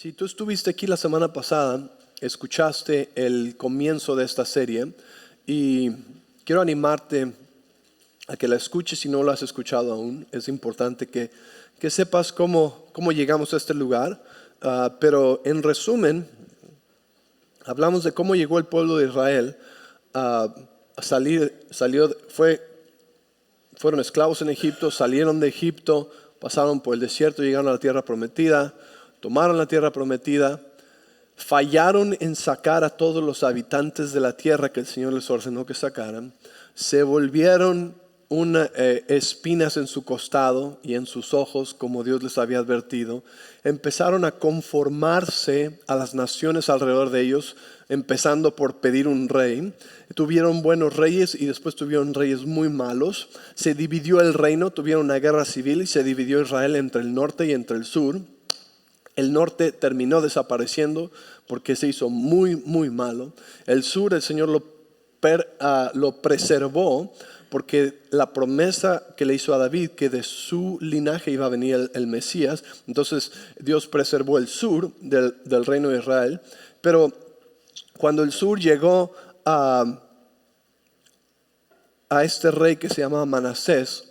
Si tú estuviste aquí la semana pasada, escuchaste el comienzo de esta serie y quiero animarte a que la escuches si no la has escuchado aún. Es importante que sepas cómo llegamos a este lugar, pero en resumen, hablamos de cómo llegó el pueblo de Israel a fueron esclavos en Egipto, salieron de Egipto, pasaron por el desierto, llegaron a la tierra prometida, tomaron la tierra prometida, fallaron en sacar a todos los habitantes de la tierra que el Señor les ordenó que sacaran, se volvieron espinas en su costado y en sus ojos, como Dios les había advertido. Empezaron a conformarse a las naciones alrededor de ellos, empezando por pedir un rey. Tuvieron buenos reyes y después tuvieron reyes muy malos. Se dividió el reino, tuvieron una guerra civil y se dividió Israel entre el norte y entre el sur. El norte terminó desapareciendo porque se hizo muy, muy malo. El sur, el Señor lo preservó porque la promesa que le hizo a David, que de su linaje iba a venir el Mesías. Entonces Dios preservó el sur del reino de Israel. Pero cuando el sur llegó a este rey que se llamaba Manasés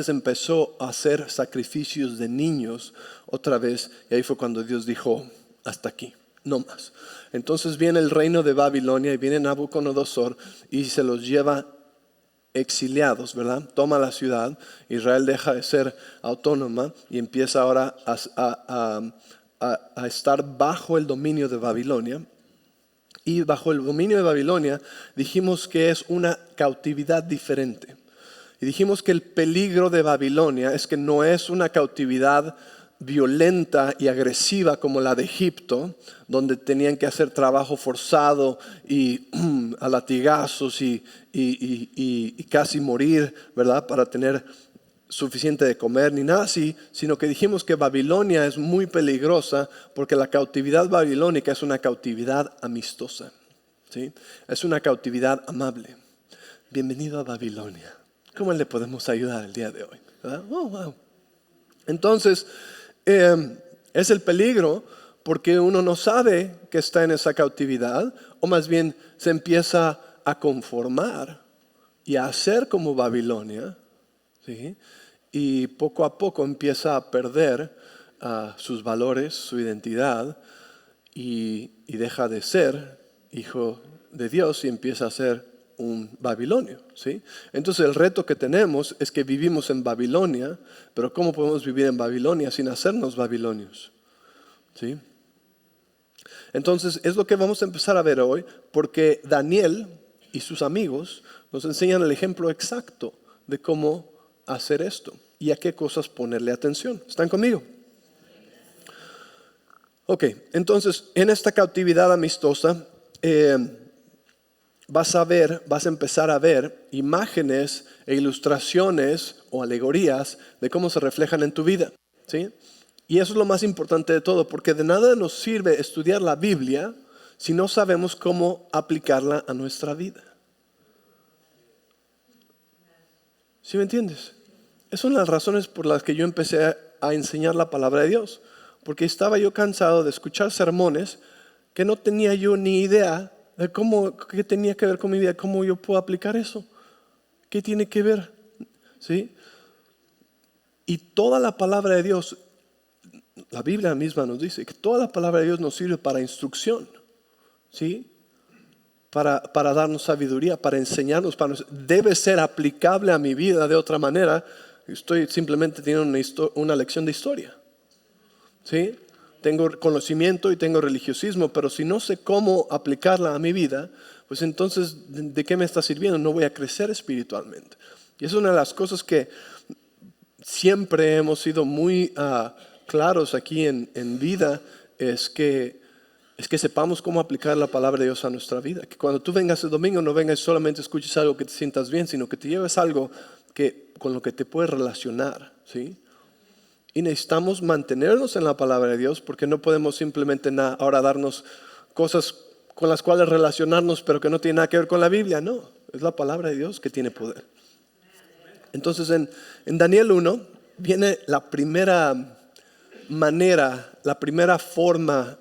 empezó a hacer sacrificios de niños otra vez, y ahí fue cuando Dios dijo, hasta aquí, no más. Entonces viene el reino de Babilonia y viene Nabucodonosor y se los lleva exiliados, ¿verdad? Toma la ciudad, Israel deja de ser autónoma y empieza ahora a estar bajo el dominio de Babilonia. Y bajo el dominio de Babilonia dijimos que es una cautividad diferente. Y dijimos que el peligro de Babilonia es que no es una cautividad violenta y agresiva como la de Egipto, donde tenían que hacer trabajo forzado y a latigazos y casi morir, ¿verdad? Para tener suficiente de comer ni nada así, sino que dijimos que Babilonia es muy peligrosa porque la cautividad babilónica es una cautividad amistosa, ¿sí? Es una cautividad amable. Bienvenido a Babilonia. ¿Cómo le podemos ayudar el día de hoy? Oh, wow. Entonces, es el peligro porque uno no sabe que está en esa cautividad, o más bien se empieza a conformar y a hacer como Babilonia, ¿sí? Y poco a poco empieza a perder sus valores, su identidad, y deja de ser hijo de Dios y empieza a ser un babilonio, ¿sí? Entonces el reto que tenemos es que vivimos en Babilonia, pero ¿cómo podemos vivir en Babilonia sin hacernos babilonios? ¿Sí? Entonces es lo que vamos a empezar a ver hoy, porque Daniel y sus amigos nos enseñan el ejemplo exacto de cómo hacer esto y a qué cosas ponerle atención. ¿Están conmigo? Ok, entonces en esta cautividad amistosa vas a empezar a ver imágenes e ilustraciones o alegorías de cómo se reflejan en tu vida, ¿sí? Y eso es lo más importante de todo, porque de nada nos sirve estudiar la Biblia si no sabemos cómo aplicarla a nuestra vida. ¿Sí me entiendes? Esas son las razones por las que yo empecé a enseñar la palabra de Dios, porque estaba yo cansado de escuchar sermones que no tenía yo ni idea de qué tenía que ver con mi vida, cómo yo puedo aplicar eso, qué tiene que ver, ¿sí? Y toda la palabra de Dios, la Biblia misma nos dice que toda la palabra de Dios nos sirve para instrucción, ¿sí? Para darnos sabiduría, para enseñarnos, debe ser aplicable a mi vida de otra manera. Estoy simplemente teniendo una lección de historia, ¿sí? Tengo conocimiento y tengo religiosismo, pero si no sé cómo aplicarla a mi vida, pues entonces, ¿de qué me está sirviendo? No voy a crecer espiritualmente. Y es una de las cosas que siempre hemos sido muy claros aquí en vida, es que sepamos cómo aplicar la palabra de Dios a nuestra vida. Que cuando tú vengas el domingo no vengas y solamente escuches algo que te sientas bien, sino que te lleves algo con lo que te puedes relacionar, ¿sí? Y necesitamos mantenernos en la palabra de Dios, porque no podemos simplemente ahora darnos cosas con las cuales relacionarnos, pero que no tienen nada que ver con la Biblia. No, es la palabra de Dios que tiene poder. Entonces en Daniel 1 viene la primera manera, la primera forma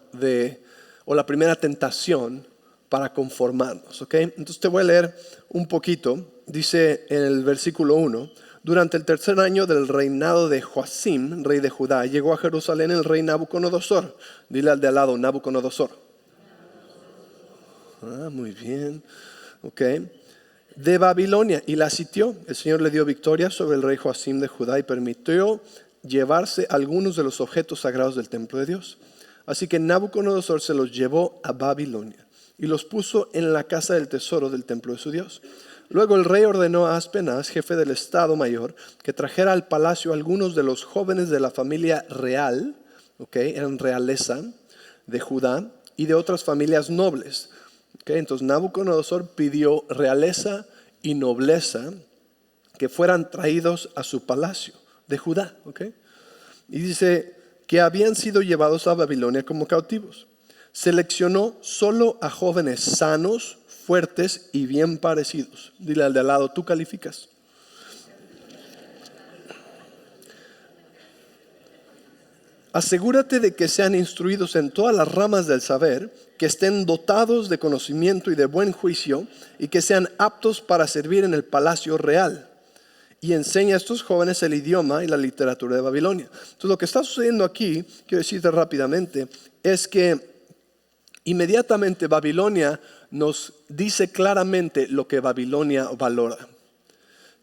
o la primera tentación para conformarnos, ¿ok? Entonces te voy a leer un poquito. Dice en el versículo 1: durante el tercer año del reinado de Joacim, rey de Judá, llegó a Jerusalén el rey Nabucodonosor. Dile al de al lado, Nabucodonosor. Muy bien, ok. De Babilonia, y la sitió. El Señor le dio victoria sobre el rey Joacim de Judá y permitió llevarse algunos de los objetos sagrados del templo de Dios. Así que Nabucodonosor se los llevó a Babilonia y los puso en la casa del tesoro del templo de su Dios. Luego el rey ordenó a Aspenaz, jefe del estado mayor, que trajera al palacio algunos de los jóvenes de la familia real, eran realeza de Judá, y de otras familias nobles. Entonces Nabucodonosor pidió realeza y nobleza que fueran traídos a su palacio de Judá. Y dice que habían sido llevados a Babilonia como cautivos. Seleccionó solo a jóvenes sanos, fuertes y bien parecidos. Dile al de al lado, tú calificas. Asegúrate de que sean instruidos en todas las ramas del saber, que estén dotados de conocimiento y de buen juicio, y que sean aptos para servir en el palacio real. Y enseña a estos jóvenes el idioma y la literatura de Babilonia. Entonces lo que está sucediendo aquí, quiero decirte rápidamente, es que inmediatamente Babilonia nos dice claramente lo que Babilonia valora,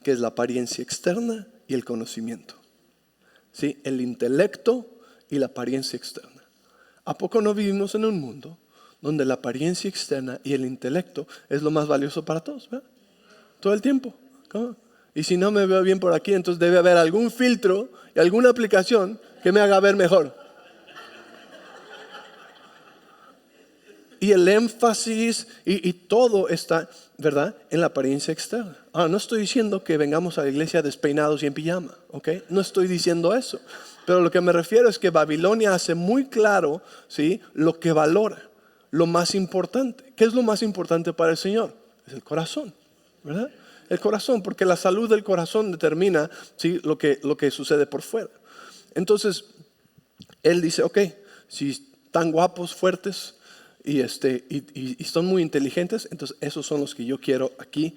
que es la apariencia externa y el conocimiento. ¿Sí? El intelecto y la apariencia externa. ¿A poco no vivimos en un mundo donde la apariencia externa y el intelecto es lo más valioso para todos? ¿Verdad? Todo el tiempo. ¿Cómo? Y si no me veo bien por aquí, entonces debe haber algún filtro y alguna aplicación que me haga ver mejor. Y el énfasis y todo está, ¿verdad?, en la apariencia externa. Ahora, no estoy diciendo que vengamos a la iglesia despeinados y en pijama, ¿ok? No estoy diciendo eso. Pero lo que me refiero es que Babilonia hace muy claro, ¿sí?, lo que valora, lo más importante. ¿Qué es lo más importante para el Señor? Es el corazón, ¿verdad? El corazón, porque la salud del corazón determina, ¿sí?, lo que sucede por fuera. Entonces, él dice, ok, si están guapos, fuertes, y son muy inteligentes, entonces esos son los que yo quiero aquí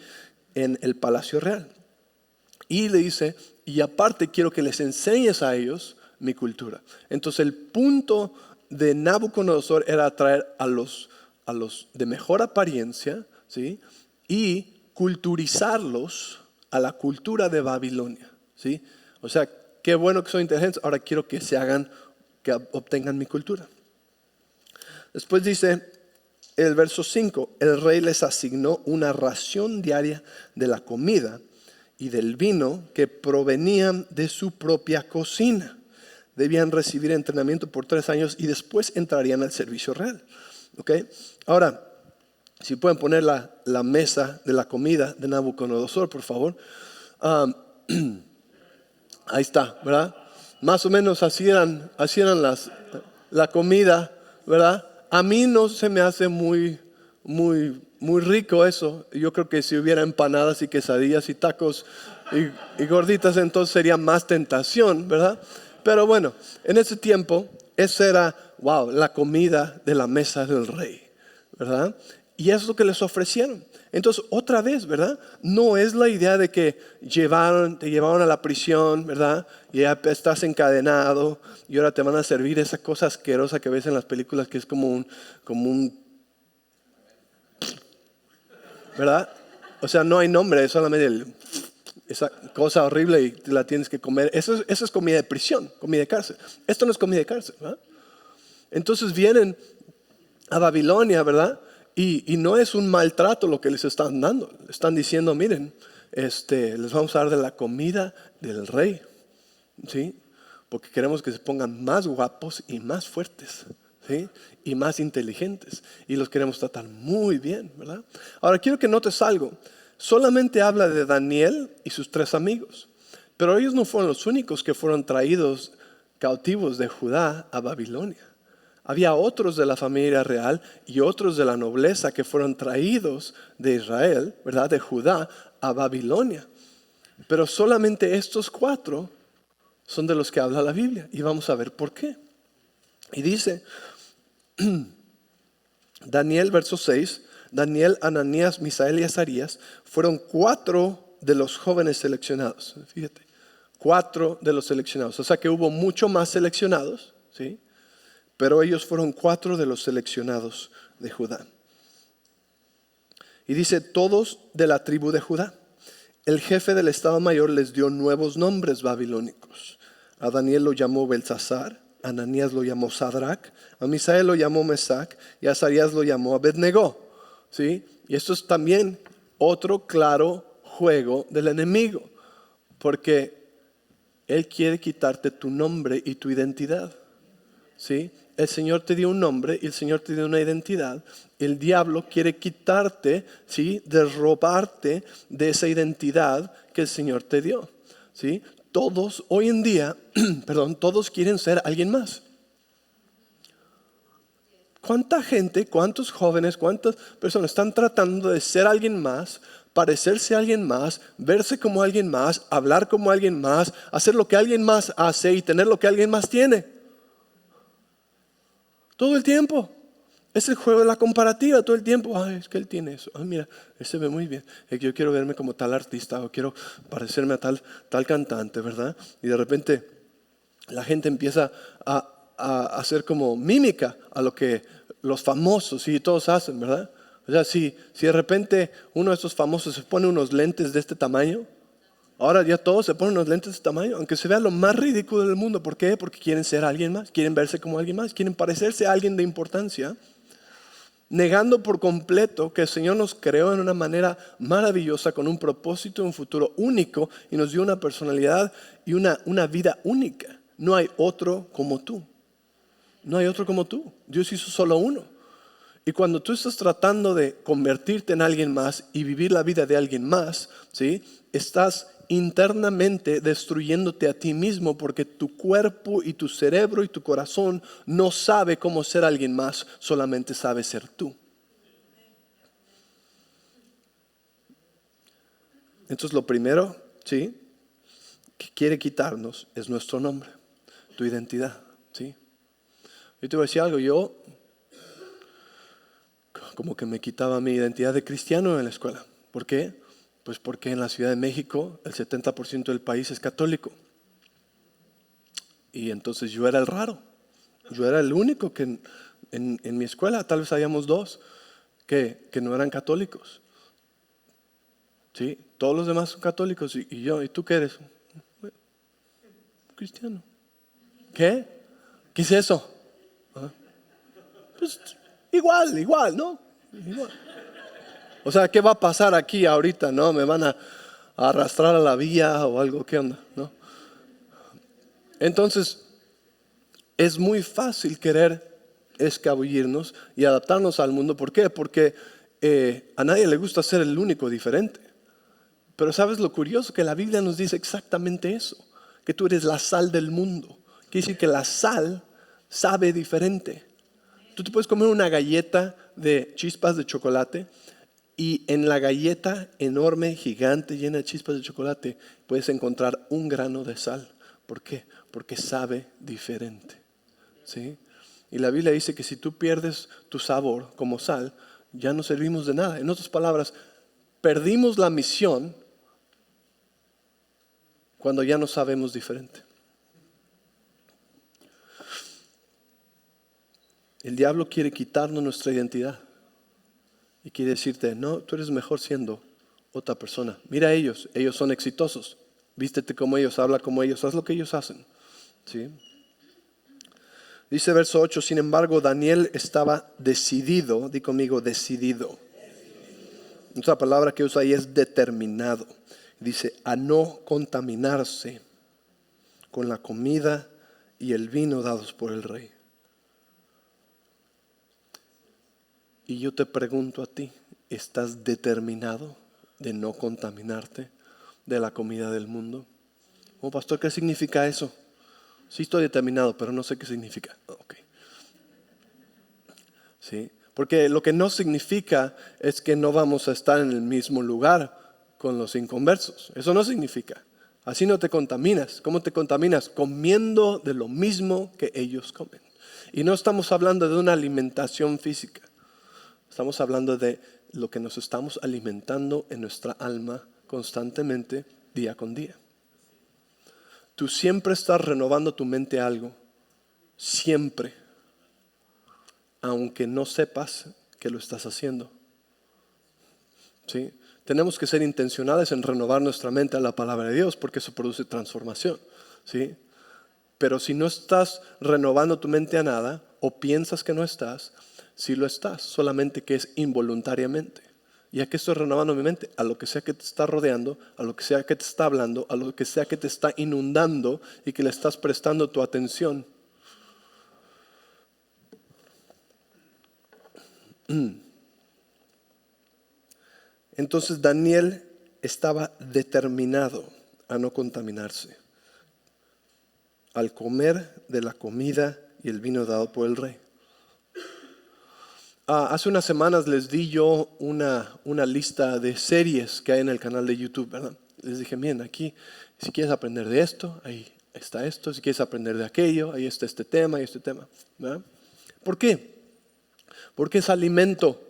en el palacio real. Y le dice, y aparte quiero que les enseñes a ellos mi cultura. Entonces el punto de Nabucodonosor era atraer a los de mejor apariencia, ¿sí?, y culturizarlos a la cultura de Babilonia, ¿sí? O sea, qué bueno que son inteligentes, ahora quiero que que obtengan mi cultura. Después dice el verso 5, el rey les asignó una ración diaria de la comida y del vino que provenían de su propia cocina. Debían recibir entrenamiento por 3 años y después entrarían al servicio real. Ahora, si pueden poner la mesa de la comida de Nabucodonosor, por favor. Ahí está, ¿verdad? Más o menos así eran la comida, ¿verdad? A mí no se me hace muy rico eso. Yo creo que si hubiera empanadas y quesadillas y tacos y gorditas, entonces sería más tentación, ¿verdad? Pero bueno, en ese tiempo, esa era, la comida de la mesa del rey, ¿verdad? Y eso es lo que les ofrecieron. Entonces, otra vez, ¿verdad? No es la idea de que te llevaron a la prisión, ¿verdad? Y ya estás encadenado y ahora te van a servir esa cosa asquerosa que ves en las películas que es como un, ¿verdad? O sea, no hay nombre, es solamente esa cosa horrible y te la tienes que comer. Eso es comida de prisión, comida de cárcel. Esto no es comida de cárcel, ¿verdad? Entonces vienen a Babilonia, ¿verdad? Y no es un maltrato lo que les están dando. Están diciendo, miren, les vamos a dar de la comida del rey, ¿sí? Porque queremos que se pongan más guapos y más fuertes, ¿sí?, y más inteligentes. Y los queremos tratar muy bien, ¿verdad? Ahora quiero que notes algo. Solamente habla de Daniel y sus 3 amigos. Pero ellos no fueron los únicos que fueron traídos cautivos de Judá a Babilonia. Había otros de la familia real y otros de la nobleza que fueron traídos de Israel, ¿verdad?, de Judá a Babilonia. Pero solamente estos 4 son de los que habla la Biblia. Y vamos a ver por qué. Y dice, Daniel, verso 6, Daniel, Ananías, Misael y Azarías fueron 4 de los jóvenes seleccionados. Fíjate, 4 de los seleccionados. O sea que hubo mucho más seleccionados, ¿sí? Pero ellos fueron 4 de los seleccionados de Judá. Y dice, todos de la tribu de Judá. El jefe del estado mayor les dio nuevos nombres babilónicos. A Daniel lo llamó Belsasar, a Ananías lo llamó Sadrach, a Misael lo llamó Mesac y a Azarías lo llamó Abednego. ¿Sí? Y esto es también otro claro juego del enemigo, porque él quiere quitarte tu nombre y tu identidad. ¿Sí? El Señor te dio un nombre y el Señor te dio una identidad. El diablo quiere quitarte, ¿sí? Derrobarte de esa identidad que el Señor te dio. ¿Sí? Todos hoy en día, todos quieren ser alguien más. ¿Cuánta gente, cuántos jóvenes, cuántas personas están tratando de ser alguien más, parecerse a alguien más, verse como alguien más, hablar como alguien más, hacer lo que alguien más hace y tener lo que alguien más tiene? Todo el tiempo. Es el juego de la comparativa todo el tiempo. Ay, es que él tiene eso. Ay, mira, él se ve muy bien. Es que yo quiero verme como tal artista o quiero parecerme a tal cantante, ¿verdad? Y de repente la gente empieza a hacer como mímica a lo que los famosos y todos hacen, ¿verdad? O sea, si de repente uno de esos famosos se pone unos lentes de este tamaño, ahora ya todos se ponen unos lentes de este tamaño, aunque se vea lo más ridículo del mundo. ¿Por qué? Porque quieren ser alguien más, quieren verse como alguien más, quieren parecerse a alguien de importancia, negando por completo que el Señor nos creó en una manera maravillosa, con un propósito, un futuro único, y nos dio una personalidad y una vida única. No hay otro como tú. No hay otro como tú. Dios hizo solo uno. Y cuando tú estás tratando de convertirte en alguien más y vivir la vida de alguien más, ¿sí? Estás internamente destruyéndote a ti mismo, porque tu cuerpo y tu cerebro y tu corazón no sabe cómo ser alguien más, solamente sabe ser tú. Entonces lo primero, ¿sí?, que quiere quitarnos es nuestro nombre, tu identidad, ¿sí? Yo te voy a decir algo, yo como que me quitaba mi identidad de cristiano en la escuela. ¿Por qué? Pues porque en la Ciudad de México el 70% del país es católico. Y entonces yo era el raro. Yo era el único que en mi escuela, tal vez habíamos 2 que no eran católicos. ¿Sí? Todos los demás son católicos y yo, ¿y tú qué eres? Cristiano. ¿Qué? ¿Qué es eso? ¿Ah? Pues igual, ¿no? Igual. O sea, ¿qué va a pasar aquí ahorita? ¿No? ¿Me van a arrastrar a la vía o algo? ¿Qué onda? ¿No? Entonces, es muy fácil querer escabullirnos y adaptarnos al mundo. ¿Por qué? Porque a nadie le gusta ser el único diferente. Pero ¿sabes lo curioso? Que la Biblia nos dice exactamente eso. Que tú eres la sal del mundo. Quiere decir que la sal sabe diferente. Tú te puedes comer una galleta de chispas de chocolate y en la galleta enorme, gigante, llena de chispas de chocolate, puedes encontrar un grano de sal. ¿Por qué? Porque sabe diferente. ¿Sí? Y la Biblia dice que si tú pierdes tu sabor como sal, ya no servimos de nada. En otras palabras, perdimos la misión cuando ya no sabemos diferente. El diablo quiere quitarnos nuestra identidad y quiere decirte, no, tú eres mejor siendo otra persona. Mira a ellos son exitosos. Vístete como ellos, habla como ellos, haz lo que ellos hacen. ¿Sí? Dice verso 8, sin embargo, Daniel estaba decidido, di conmigo, decidido. Otra palabra que usa ahí es determinado. Dice, a no contaminarse con la comida y el vino dados por el rey. Y yo te pregunto a ti, ¿estás determinado de no contaminarte de la comida del mundo? Oh, pastor, ¿qué significa eso? Sí, estoy determinado, pero no sé qué significa. Okay. ¿Sí? Porque lo que no significa es que no vamos a estar en el mismo lugar con los inconversos. Eso no significa. Así no te contaminas. ¿Cómo te contaminas? Comiendo de lo mismo que ellos comen. Y no estamos hablando de una alimentación física. Estamos hablando de lo que nos estamos alimentando en nuestra alma constantemente, día con día. Tú siempre estás renovando tu mente a algo. Siempre. Aunque no sepas que lo estás haciendo. ¿Sí? Tenemos que ser intencionales en renovar nuestra mente a la palabra de Dios, porque eso produce transformación. ¿Sí? Pero si no estás renovando tu mente a nada, o piensas que no estás, sí lo estás, solamente que es involuntariamente. ¿Y a qué estoy renovando mi mente? A lo que sea que te está rodeando, a lo que sea que te está hablando, a lo que sea que te está inundando y que le estás prestando tu atención. Entonces Daniel estaba determinado a no contaminarse al comer de la comida y el vino dado por el rey. Hace unas semanas les di yo una lista de series que hay en el canal de YouTube, ¿verdad? Les dije, miren, aquí, si quieres aprender de esto, ahí está esto. Si quieres aprender de aquello, ahí está este tema y este tema, ¿verdad? ¿Por qué? Porque es alimento,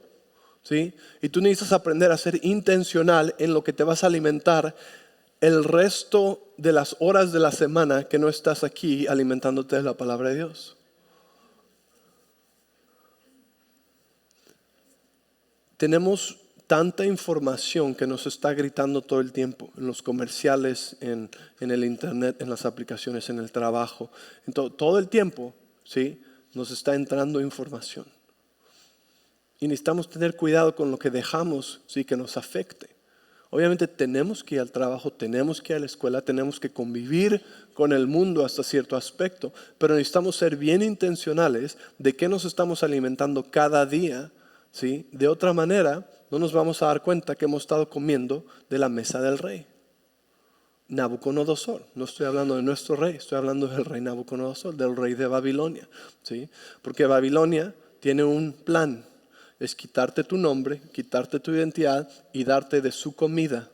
¿sí? Y tú necesitas aprender a ser intencional en lo que te vas a alimentar el resto de las horas de la semana que no estás aquí alimentándote de la palabra de Dios. Tenemos tanta información que nos está gritando todo el tiempo, en los comerciales, en el internet, en las aplicaciones, en el trabajo. Todo el tiempo, ¿sí? Nos está entrando información. Y necesitamos tener cuidado con lo que dejamos, ¿sí? Que nos afecte. Obviamente tenemos que ir al trabajo, tenemos que ir a la escuela, tenemos que convivir con el mundo hasta cierto aspecto, pero necesitamos ser bien intencionales de qué nos estamos alimentando cada día, ¿sí? De otra manera, no nos vamos a dar cuenta que hemos estado comiendo de la mesa del rey. Nabucodonosor, no estoy hablando de nuestro rey, estoy hablando del rey Nabucodonosor, del rey de Babilonia, ¿sí? Porque Babilonia tiene un plan. Es quitarte tu nombre, quitarte tu identidad y darte de su comida.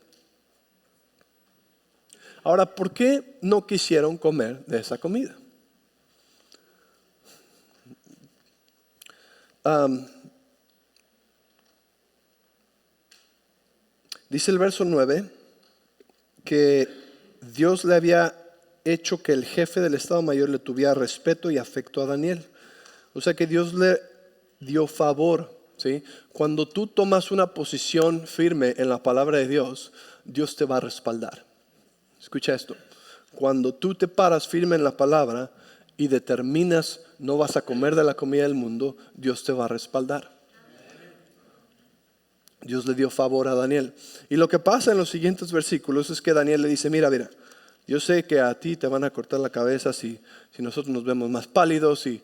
Ahora, ¿por qué no quisieron comer de esa comida? Dice el verso 9 que Dios le había hecho que el jefe del Estado Mayor le tuviera respeto y afecto a Daniel. O sea que Dios le dio favor. ¿Sí? Cuando tú tomas una posición firme en la palabra de Dios, Dios te va a respaldar. Escucha esto. Cuando tú te paras firme en la palabra y determinas no vas a comer de la comida del mundo, Dios te va a respaldar. Dios le dio favor a Daniel. Y lo que pasa en los siguientes versículos es que Daniel le dice, mira, yo sé que a ti te van a cortar la cabeza si nosotros nos vemos más pálidos y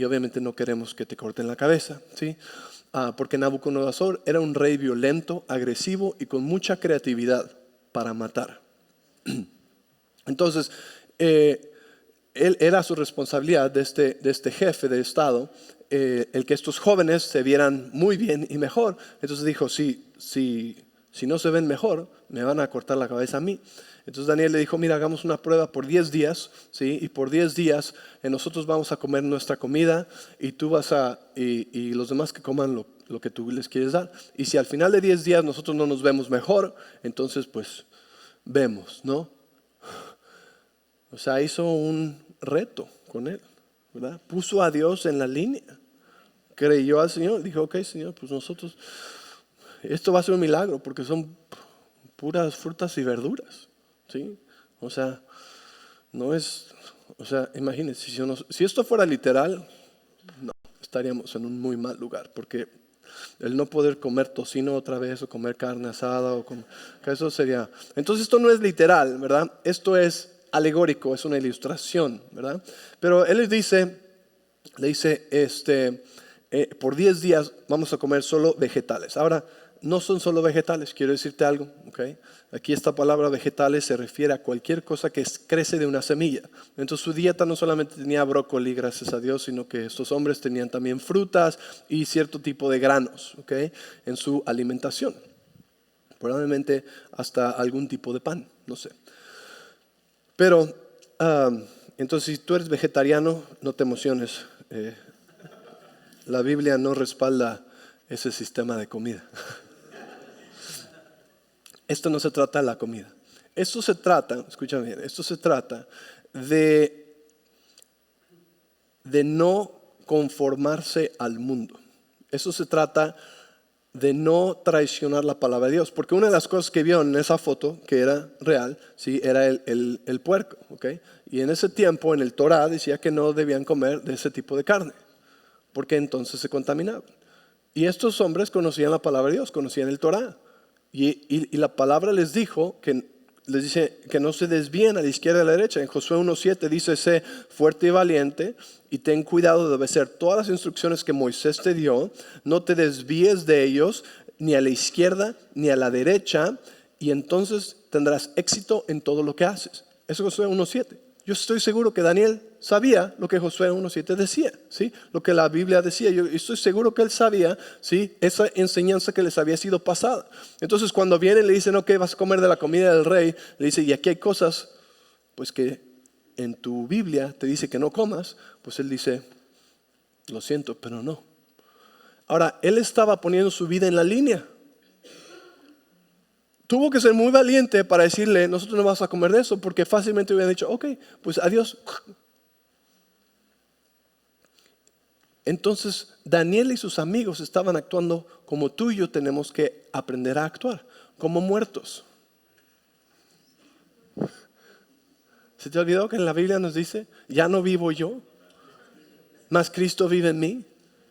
obviamente no queremos que te corten la cabeza, ¿sí? Porque Nabucodonosor era un rey violento, agresivo y con mucha creatividad para matar. Entonces, era su responsabilidad de este jefe de Estado, el que estos jóvenes se vieran muy bien y mejor. Entonces dijo, si no se ven mejor, me van a cortar la cabeza a mí. Entonces Daniel le dijo, mira, hagamos una prueba por 10 días, ¿sí? Y por 10 días nosotros vamos a comer nuestra comida y tú y los demás que coman lo que tú les quieres dar. Y si al final de 10 días nosotros no nos vemos mejor, entonces pues vemos, ¿no? O sea, hizo un reto con él, ¿verdad? Puso a Dios en la línea. Creyó al Señor, dijo, ok, Señor, pues esto va a ser un milagro porque son puras frutas y verduras. ¿Sí? O sea, imagínense, si esto fuera literal, no, estaríamos en un muy mal lugar, porque el no poder comer tocino otra vez, o comer carne asada, eso sería. Entonces esto no es literal, ¿verdad? Esto es alegórico, es una ilustración, ¿verdad? Pero él le dice, por 10 días vamos a comer solo vegetales. Ahora, no son solo vegetales, quiero decirte algo, ¿ok? Aquí esta palabra vegetales se refiere a cualquier cosa que crece de una semilla. Entonces su dieta no solamente tenía brócoli, gracias a Dios, sino que estos hombres tenían también frutas y cierto tipo de granos, ¿ok? En su alimentación. Probablemente hasta algún tipo de pan, no sé. Pero Entonces, si tú eres vegetariano, no te emociones. La Biblia no respalda ese sistema de comida. Esto no se trata de la comida. Esto se trata, escúchame bien, esto se trata de no conformarse al mundo. Eso se trata de no traicionar la palabra de Dios. Porque una de las cosas que vio en esa foto, que era real, ¿sí? Era el puerco. ¿Okay? Y en ese tiempo, en el Torá, decía que no debían comer de ese tipo de carne, porque entonces se contaminaban. Y estos hombres conocían la palabra de Dios, conocían el Torá. Y la palabra les dice que no se desvíen a la izquierda y a la derecha. En Josué 1:7 dice: sé fuerte y valiente y ten cuidado de obedecer todas las instrucciones que Moisés te dio. No te desvíes de ellos ni a la izquierda ni a la derecha, y entonces tendrás éxito en todo lo que haces. Eso es Josué 1:7. Yo estoy seguro que Daniel sabía lo que Josué 1:7 decía, ¿sí? Lo que la Biblia decía. Yo estoy seguro que él sabía, ¿sí? Esa enseñanza que les había sido pasada. Entonces, cuando vienen y le dicen: ok, vas a comer de la comida del rey, le dice: y aquí hay cosas pues que en tu Biblia te dice que no comas. Pues él dice: lo siento, pero no. Ahora, él estaba poniendo su vida en la línea. Tuvo que ser muy valiente para decirle: nosotros no vamos a comer de eso, porque fácilmente hubieran dicho: ok, pues adiós. Entonces Daniel y sus amigos estaban actuando como tú y yo tenemos que aprender a actuar, como muertos. ¿Se te olvidó que en la Biblia nos dice: ya no vivo yo, mas Cristo vive en mí?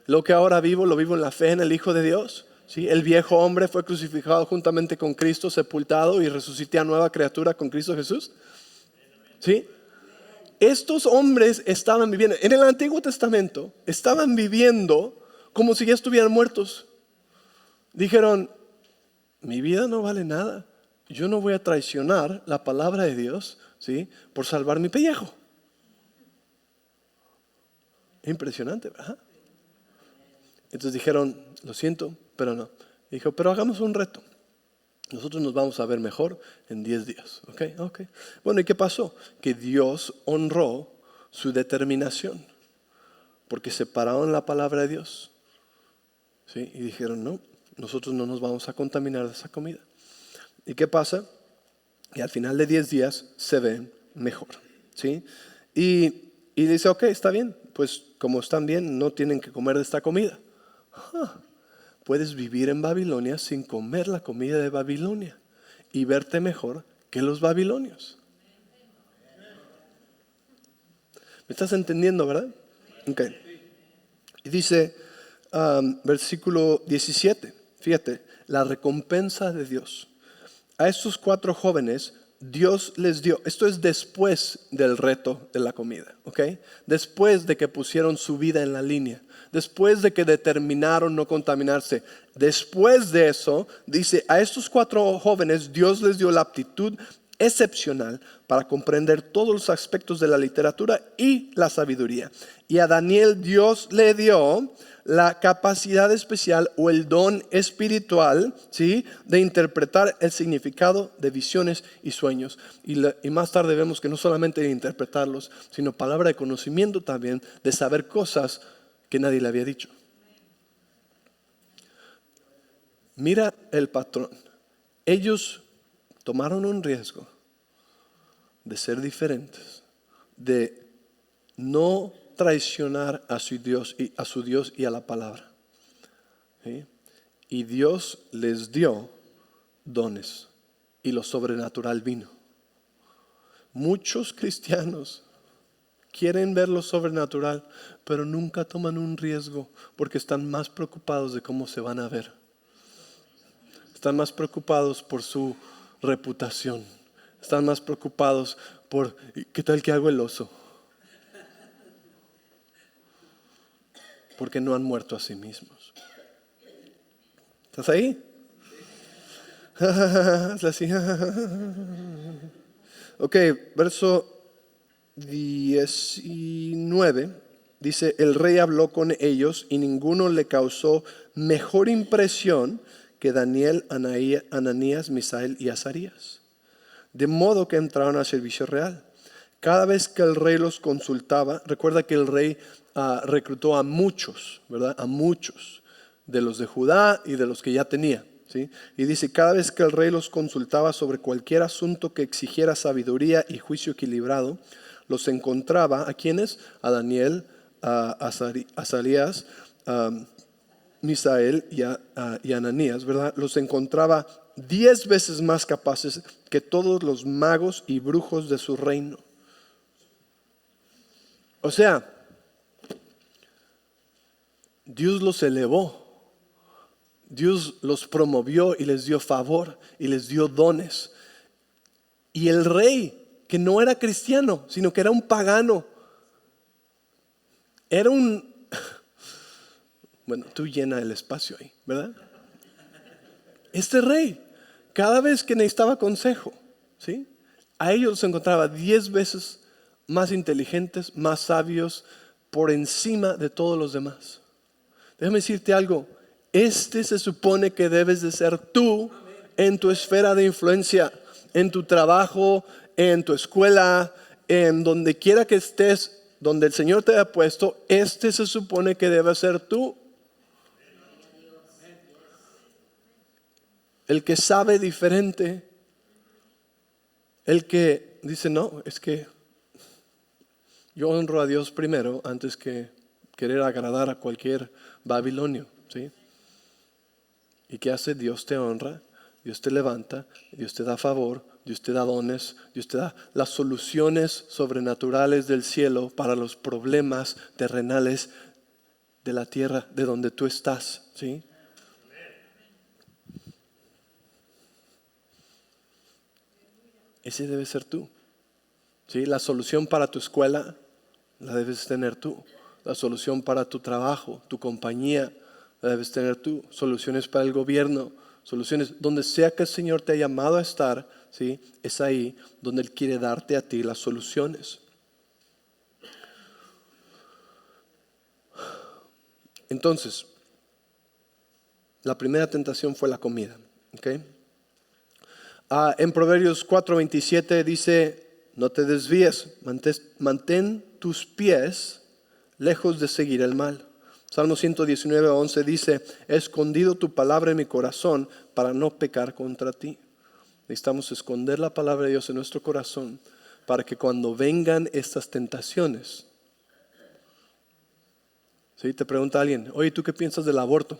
Lo que ahora vivo, lo vivo en la fe en el Hijo de Dios. ¿Sí? El viejo hombre fue crucificado juntamente con Cristo, sepultado, y resucité a nueva criatura con Cristo Jesús. ¿Sí? Estos hombres estaban viviendo, en el Antiguo Testamento, estaban viviendo como si ya estuvieran muertos. Dijeron: mi vida no vale nada. Yo no voy a traicionar la palabra de Dios, ¿sí? Por salvar mi pellejo. Impresionante, ¿verdad? Entonces dijeron: lo siento, pero no. Dijo: pero hagamos un reto. Nosotros nos vamos a ver mejor en 10 días. ¿Ok? Bueno, ¿y qué pasó? Que Dios honró su determinación, porque separaron la palabra de Dios, ¿sí? Y dijeron: no, nosotros no nos vamos a contaminar de esa comida. ¿Y qué pasa? Y al final de 10 días se ven mejor, ¿sí? Y dice: ok, está bien, pues como están bien, no tienen que comer de esta comida. Puedes vivir en Babilonia sin comer la comida de Babilonia y verte mejor que los babilonios. ¿Me estás entendiendo, verdad? Ok. Y dice, versículo 17, fíjate, la recompensa de Dios. A estos 4 jóvenes Dios les dio, esto es después del reto de la comida, ¿ok? Después de que pusieron su vida en la línea, después de que determinaron no contaminarse, después de eso, dice: a estos 4 jóvenes Dios les dio la aptitud excepcional para comprender todos los aspectos de la literatura y la sabiduría. Y a Daniel Dios le dio la capacidad especial o el don espiritual, ¿sí? De interpretar el significado de visiones y sueños. Y más tarde vemos que no solamente de interpretarlos, sino palabra de conocimiento también, de saber cosas que nadie le había dicho. Mira el patrón. Ellos tomaron un riesgo de ser diferentes, de no traicionar a su Dios y a la palabra, ¿sí? Y Dios les dio dones y lo sobrenatural vino. Muchos cristianos quieren ver lo sobrenatural, pero nunca toman un riesgo porque están más preocupados de cómo se van a ver. Están más preocupados por su reputación. Están más preocupados por: ¿qué tal que hago el oso? Porque no han muerto a sí mismos. ¿Estás ahí? Así. Ok, verso 19 dice: el rey habló con ellos y ninguno le causó mejor impresión que Daniel, Ananías, Misael y Azarías. De modo que entraron al servicio real. Cada vez que el rey los consultaba, recuerda que el rey reclutó a muchos, ¿verdad? A muchos, de los de Judá y de los que ya tenía, ¿sí? Y dice, cada vez que el rey los consultaba sobre cualquier asunto que exigiera sabiduría y juicio equilibrado, los encontraba, ¿a quiénes? A Daniel, a Azarías, a Misael y a Ananías, ¿verdad? Los encontraba 10 veces más capaces que todos los magos y brujos de su reino. O sea, Dios los elevó, Dios los promovió y les dio favor y les dio dones. Y el rey, que no era cristiano, sino que era un pagano, era un... Bueno, tú llena el espacio ahí, ¿verdad? Este rey, cada vez que necesitaba consejo, ¿sí? A ellos los encontraba 10 veces más inteligentes, más sabios, por encima de todos los demás. Déjame decirte algo, este se supone que debes de ser tú en tu esfera de influencia, en tu trabajo, en tu escuela, en donde quiera que estés, donde el Señor te haya puesto, este se supone que debe ser tú. El que sabe diferente, el que dice, no, es que yo honro a Dios primero antes que querer agradar a cualquier babilonio, ¿sí? ¿Y qué hace? Dios te honra, Dios te levanta, Dios te da favor, Dios te da dones, Dios te da las soluciones sobrenaturales del cielo para los problemas terrenales de la tierra de donde tú estás, ¿sí? Ese debe ser tú, ¿sí? La solución para tu escuela la debes tener tú. La solución para tu trabajo, tu compañía, la debes tener tú. Soluciones para el gobierno, soluciones donde sea que el Señor te ha llamado a estar, ¿sí? Es ahí donde Él quiere darte a ti las soluciones. Entonces, la primera tentación fue la comida, ¿ok? En Proverbios 4:27 dice, no te desvíes, mantén tus pies lejos de seguir el mal. Salmo 119:11 dice, he escondido tu palabra en mi corazón para no pecar contra ti. Necesitamos esconder la palabra de Dios en nuestro corazón para que cuando vengan estas tentaciones, ¿sí? Te pregunta alguien, oye, ¿tú qué piensas del aborto?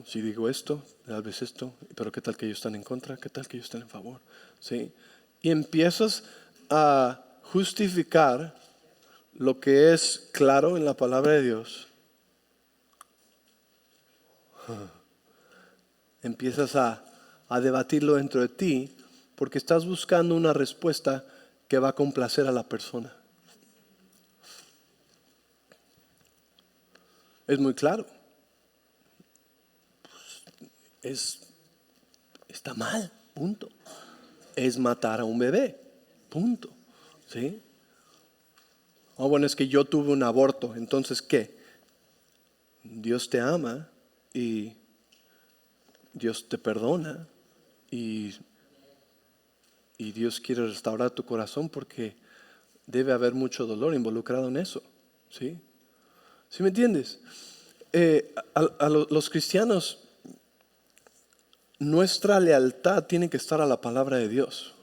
Si digo esto, tal vez esto, pero ¿qué tal que ellos están en contra? ¿Qué tal que ellos están en favor? ¿Sí? Y empiezas a justificar lo que es claro en la palabra de Dios. Empiezas a debatirlo dentro de ti porque estás buscando una respuesta que va a complacer a la persona. Es muy claro. Está mal, punto. Es matar a un bebé, punto. ¿Sí? Bueno, es que yo tuve un aborto, entonces ¿qué? Dios te ama y Dios te perdona y Dios quiere restaurar tu corazón porque debe haber mucho dolor involucrado en eso, ¿sí? ¿Sí me entiendes? Los cristianos, nuestra lealtad tiene que estar a la palabra de Dios,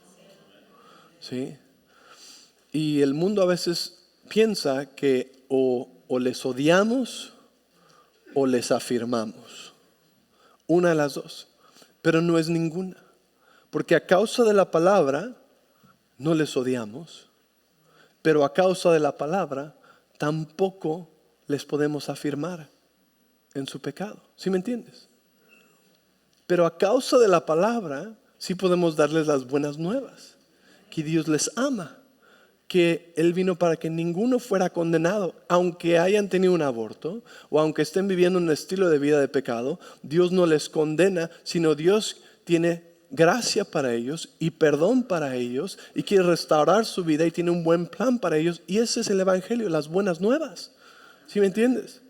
¿sí? Y el mundo a veces piensa que o les odiamos o les afirmamos. Una de las dos. Pero no es ninguna. Porque a causa de la palabra no les odiamos. Pero a causa de la palabra tampoco les podemos afirmar en su pecado. ¿Sí me entiendes? Pero a causa de la palabra sí podemos darles las buenas nuevas. Que Dios les ama. Que Él vino para que ninguno fuera condenado, aunque hayan tenido un aborto o aunque estén viviendo un estilo de vida de pecado. Dios no les condena, sino Dios tiene gracia para ellos y perdón para ellos y quiere restaurar su vida y tiene un buen plan para ellos, y ese es el evangelio, las buenas nuevas. ¿Sí me entiendes?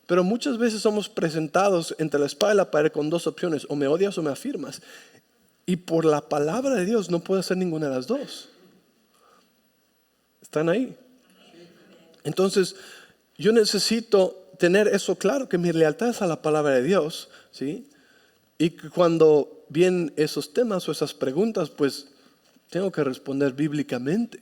Pero muchas veces somos presentados entre la espada y la pared con dos opciones: o me odias o me afirmas. Y por la palabra de Dios no puedo hacer ninguna de las dos. ¿Están ahí? Entonces, yo necesito tener eso claro, que mi lealtad es a la palabra de Dios, ¿sí? Y que cuando vienen esos temas o esas preguntas, pues tengo que responder bíblicamente.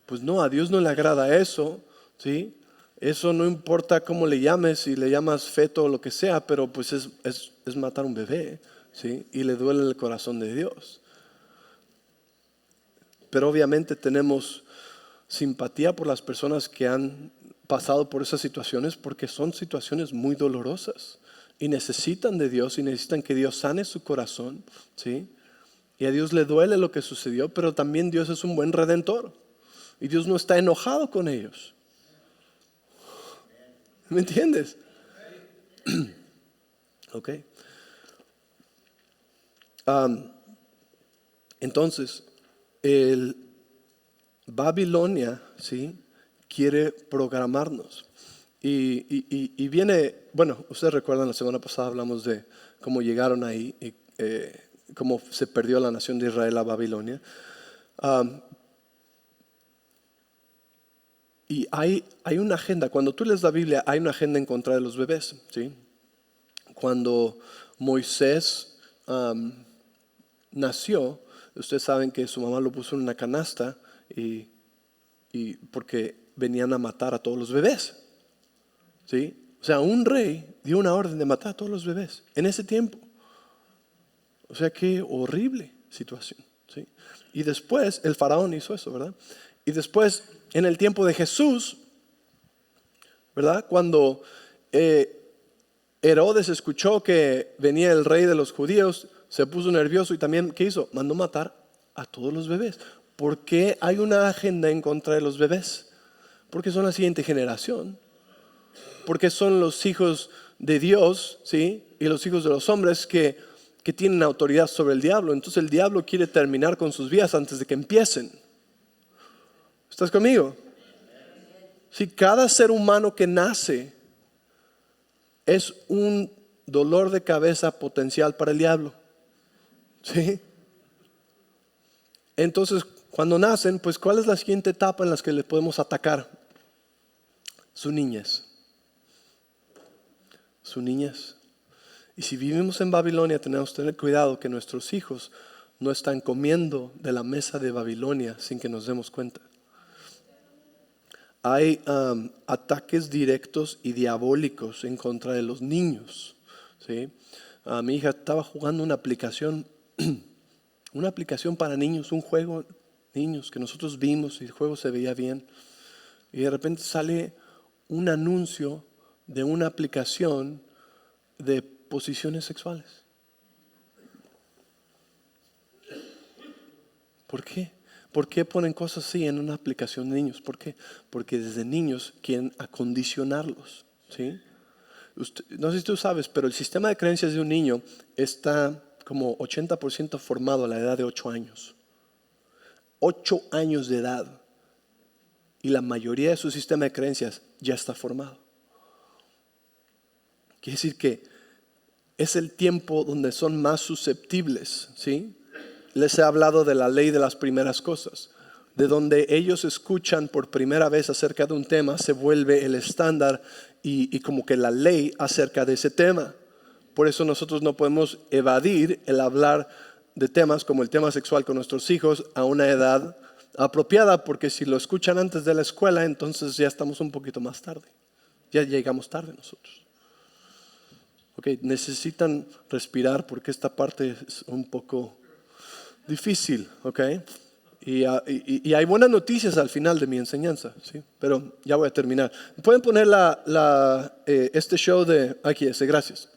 Pues no, a Dios no le agrada eso, ¿sí? Eso no importa cómo le llames, si le llamas feto o lo que sea, pero pues es matar un bebé, ¿sí? Y le duele el corazón de Dios. Pero obviamente tenemos simpatía por las personas que han pasado por esas situaciones, porque son situaciones muy dolorosas y necesitan de Dios y necesitan que Dios sane su corazón, ¿sí? Y a Dios le duele lo que sucedió, pero también Dios es un buen redentor y Dios no está enojado con ellos. ¿Me entiendes? Ok. Entonces, el Babilonia, ¿sí?, quiere programarnos. Y viene, bueno, ustedes recuerdan, la semana pasada hablamos de cómo llegaron ahí y cómo se perdió la nación de Israel a Babilonia. Y hay una agenda. Cuando tú lees la Biblia, hay una agenda en contra de los bebés, ¿sí? Cuando Moisés nació, ustedes saben que su mamá lo puso en una canasta y porque venían a matar a todos los bebés, ¿sí? O sea, un rey dio una orden de matar a todos los bebés en ese tiempo. O sea, qué horrible situación, ¿sí? Y después el faraón hizo eso, ¿verdad? Y después, en el tiempo de Jesús, ¿verdad?, cuando Herodes escuchó que venía el rey de los judíos, se puso nervioso y también, ¿qué hizo? Mandó matar a todos los bebés. ¿Por qué hay una agenda en contra de los bebés? Porque son la siguiente generación. Porque son los hijos de Dios, ¿sí?, y los hijos de los hombres que tienen autoridad sobre el diablo. Entonces el diablo quiere terminar con sus vidas antes de que empiecen. ¿Estás conmigo? Si cada ser humano que nace es un dolor de cabeza potencial para el diablo, ¿sí? Entonces, cuando nacen, pues ¿cuál es la siguiente etapa en la que les podemos atacar? Su niñez. Su niñez. Y si vivimos en Babilonia, tenemos que tener cuidado que nuestros hijos no están comiendo de la mesa de Babilonia sin que nos demos cuenta. Hay ataques directos y diabólicos en contra de los niños, ¿sí? Mi hija estaba jugando una aplicación para niños, un juego niños que nosotros vimos y el juego se veía bien. Y de repente sale un anuncio de una aplicación de posiciones sexuales. ¿Por qué? ¿Por qué ponen cosas así en una aplicación de niños? ¿Por qué? Porque desde niños quieren acondicionarlos, ¿sí? No sé si tú sabes, pero el sistema de creencias de un niño está como 80% formado a la edad de 8 años. 8 años de edad. Y la mayoría de su sistema de creencias ya está formado. Quiere decir que es el tiempo donde son más susceptibles, ¿sí? Les he hablado de la ley de las primeras cosas, de donde ellos escuchan por primera vez acerca de un tema, se vuelve el estándar y como que la ley acerca de ese tema. Por eso nosotros no podemos evadir el hablar de temas como el tema sexual con nuestros hijos a una edad apropiada, porque si lo escuchan antes de la escuela, entonces ya estamos un poquito más tarde. Ya llegamos tarde nosotros. Okay, necesitan respirar porque esta parte es un poco difícil, ¿ok? Y hay buenas noticias al final de mi enseñanza, ¿sí? Pero ya voy a terminar. ¿Pueden poner este show de aquí? Gracias.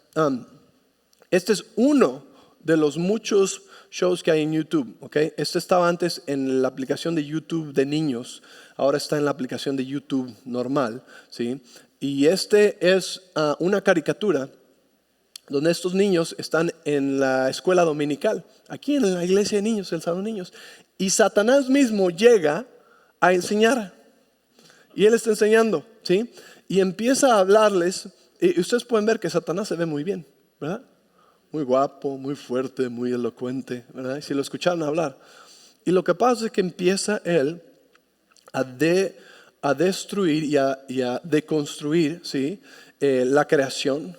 Este es uno de los muchos shows que hay en YouTube, ¿ok? Este estaba antes en la aplicación de YouTube de niños, ahora está en la aplicación de YouTube normal, ¿sí? Y este es una caricatura donde estos niños están en la escuela dominical, aquí en la iglesia de niños, el salón de niños, y Satanás mismo llega a enseñar, y él está enseñando, ¿sí? Y empieza a hablarles Y ustedes pueden ver que Satanás se ve muy bien, ¿verdad? Muy guapo, muy fuerte, muy elocuente, ¿verdad? Y si lo escucharon hablar. Y lo que pasa es que empieza él a destruir y a deconstruir, ¿sí? La creación,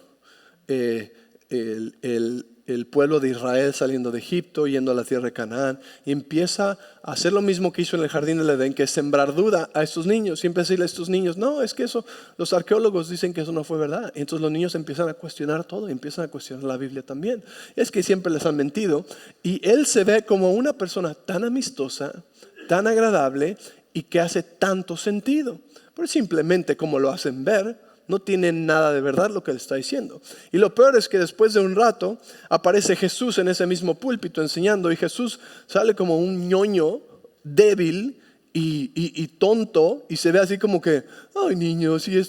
el pueblo de Israel saliendo de Egipto, yendo a la tierra de Canaán, y empieza a hacer lo mismo que hizo en el jardín del Edén, que es sembrar duda a estos niños, y empieza a decirle a estos niños, no, es que eso, los arqueólogos dicen que eso no fue verdad. Y entonces los niños empiezan a cuestionar todo, y empiezan a cuestionar la Biblia también. Es que siempre les han mentido, y él se ve como una persona tan amistosa, tan agradable, y que hace tanto sentido. Pero simplemente como lo hacen ver, no tiene nada de verdad lo que le está diciendo. Y lo peor es que después de un rato aparece Jesús en ese mismo púlpito enseñando, y Jesús sale como un ñoño débil y tonto, y se ve así como que, ay niños, y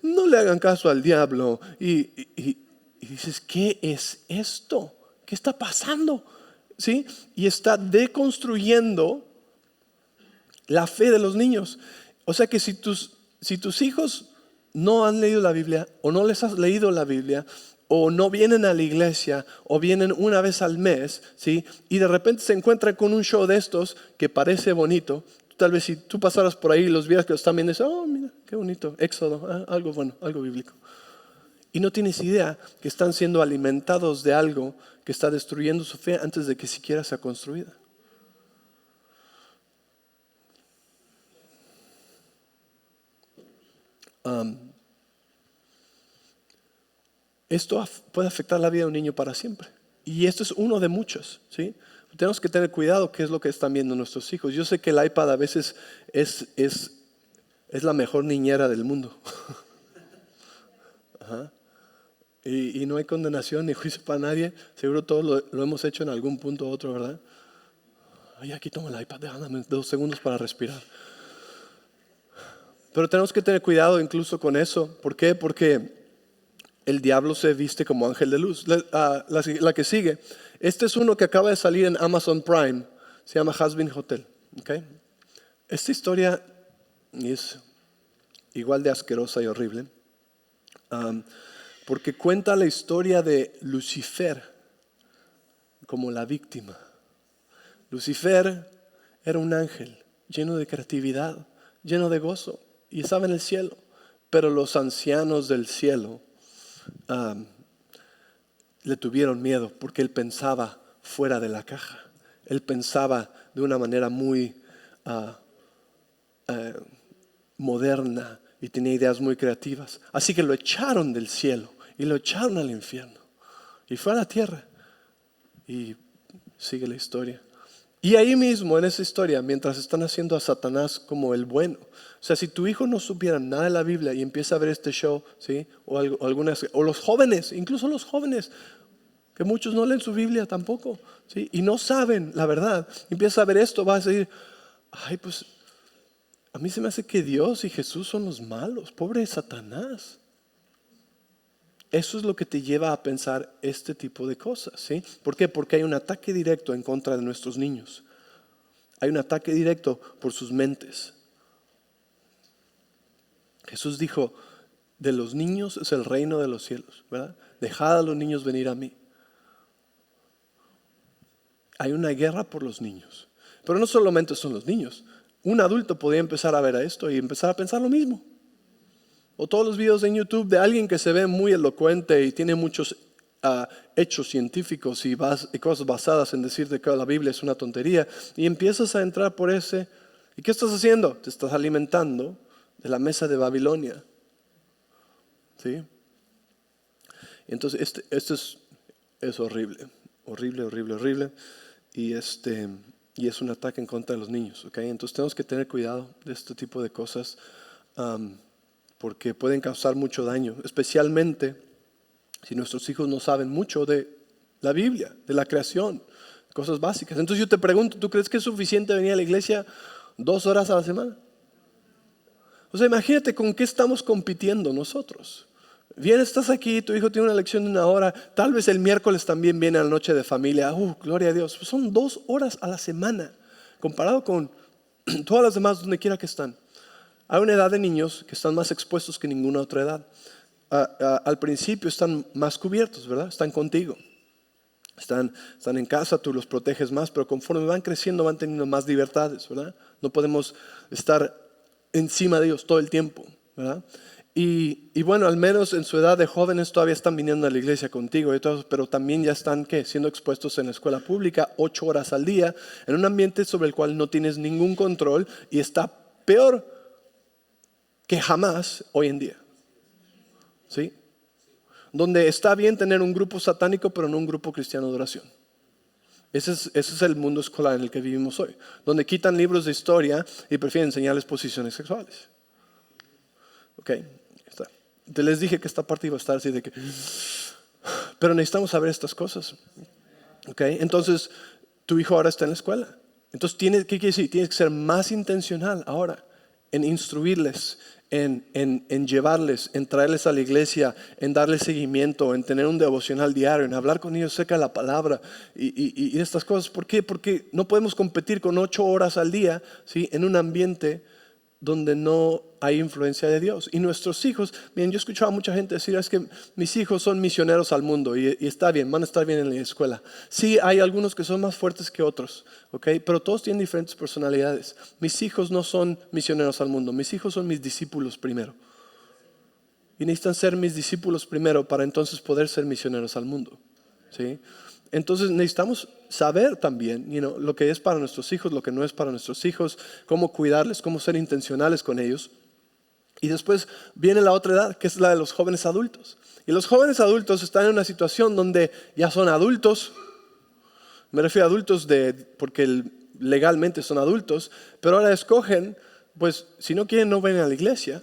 no le hagan caso al diablo. Y dices, ¿qué es esto? ¿Qué está pasando? ¿Sí? Y está deconstruyendo la fe de los niños. O sea que si tus hijos no han leído la Biblia, o no les has leído la Biblia, o no vienen a la iglesia, o vienen una vez al mes, ¿sí? Y de repente se encuentran con un show de estos que parece bonito, tal vez si tú pasaras por ahí y los vieras que lo están viendo, dices, oh mira, qué bonito, Éxodo, algo bueno, algo bíblico. Y no tienes idea que están siendo alimentados de algo que está destruyendo su fe antes de que siquiera sea construida. Esto puede afectar la vida de un niño para siempre. Y esto es uno de muchos, ¿sí? Tenemos que tener cuidado qué es lo que están viendo nuestros hijos. Yo sé que el iPad a veces es la mejor niñera del mundo. Ajá. Y no hay condenación ni juicio para nadie. Seguro todos lo hemos hecho en algún punto u otro, ¿verdad? Ay, aquí toma el iPad, déjame 2 segundos para respirar. Pero tenemos que tener cuidado incluso con eso. ¿Por qué? Porque el diablo se viste como ángel de luz. La que sigue. Este es uno que acaba de salir en Amazon Prime. Se llama Hazbin Hotel. ¿Okay? Esta historia es igual de asquerosa y horrible. Porque cuenta la historia de Lucifer como la víctima. Lucifer era un ángel lleno de creatividad, lleno de gozo, y estaba en el cielo. Pero los ancianos del cielo le tuvieron miedo porque él pensaba fuera de la caja. Él pensaba de una manera muy moderna y tenía ideas muy creativas. Así que lo echaron del cielo y lo echaron al infierno. Y fue a la tierra. Y sigue la historia. Y ahí mismo en esa historia, mientras están haciendo a Satanás como el bueno. O sea, si tu hijo no supiera nada de la Biblia y empieza a ver este show, ¿sí? O los jóvenes, incluso los jóvenes, que muchos no leen su Biblia tampoco, ¿sí? Y no saben la verdad, empieza a ver esto, va a decir, ay, pues a mí se me hace que Dios y Jesús son los malos, pobre Satanás. Eso es lo que te lleva a pensar este tipo de cosas, ¿sí? ¿Por qué? Porque hay un ataque directo en contra de nuestros niños. Hay un ataque directo por sus mentes. Jesús dijo, de los niños es el reino de los cielos, ¿verdad? Dejad a los niños venir a mí. Hay una guerra por los niños. Pero no solamente son los niños. Un adulto podría empezar a ver a esto y empezar a pensar lo mismo. O todos los videos en YouTube de alguien que se ve muy elocuente y tiene muchos hechos científicos y cosas basadas en decir de que la Biblia es una tontería. Y empiezas a entrar por ese. ¿Y qué estás haciendo? Te estás alimentando de la mesa de Babilonia. ¿Sí? Entonces esto es horrible. Horrible, horrible, horrible. Y es un ataque en contra de los niños. ¿Okay? Entonces tenemos que tener cuidado de este tipo de cosas. Porque pueden causar mucho daño, especialmente si nuestros hijos no saben mucho de la Biblia, de la creación, cosas básicas. Entonces yo te pregunto, ¿tú crees que es suficiente venir a la iglesia 2 horas a la semana? O sea, imagínate con qué estamos compitiendo nosotros. Bien, estás aquí, tu hijo tiene una lección de 1 hora, tal vez el miércoles también viene a la noche de familia, gloria a Dios, pues son 2 horas a la semana, comparado con todas las demás donde quiera que están. Hay una edad de niños que están más expuestos que ninguna otra edad. al principio están más cubiertos, ¿verdad? Están contigo. Están en casa, tú los proteges más, pero conforme van creciendo van teniendo más libertades, ¿verdad? No podemos estar encima de ellos todo el tiempo, ¿verdad? Y bueno, al menos en su edad de jóvenes todavía están viniendo a la iglesia contigo y todo, pero también ya están siendo expuestos en la escuela pública 8 horas al día, en un ambiente sobre el cual no tienes ningún control y está peor que jamás hoy en día, ¿sí? Donde está bien tener un grupo satánico, pero no un grupo cristiano de oración. Ese es el mundo escolar en el que vivimos hoy, donde quitan libros de historia y prefieren enseñarles posiciones sexuales. Ok, está. Te les dije que esta parte iba a estar así de que... Pero necesitamos saber estas cosas. Ok, entonces tu hijo ahora está en la escuela. Entonces, ¿qué quiere decir? Tienes que ser más intencional ahora en instruirles, en llevarles, en traerles a la iglesia, en darles seguimiento, en tener un devocional diario, en hablar con ellos acerca de la palabra y estas cosas. ¿Por qué? Porque no podemos competir con 8 horas al día, ¿sí? En un ambiente donde no hay influencia de Dios. Y nuestros hijos, miren, yo he escuchado a mucha gente decir, es que mis hijos son misioneros al mundo y está bien, van a estar bien en la escuela. Sí, hay algunos que son más fuertes que otros, ¿okay? Pero todos tienen diferentes personalidades. Mis hijos no son misioneros al mundo, mis hijos son mis discípulos primero. Y necesitan ser mis discípulos primero para entonces poder ser misioneros al mundo, ¿sí? Entonces necesitamos saber también, lo que es para nuestros hijos, lo que no es para nuestros hijos, cómo cuidarles, cómo ser intencionales con ellos. Y después viene la otra edad, que es la de los jóvenes adultos. Y los jóvenes adultos están en una situación donde ya son adultos. Me refiero a adultos porque legalmente son adultos, pero ahora escogen, pues si no quieren no ven a la iglesia.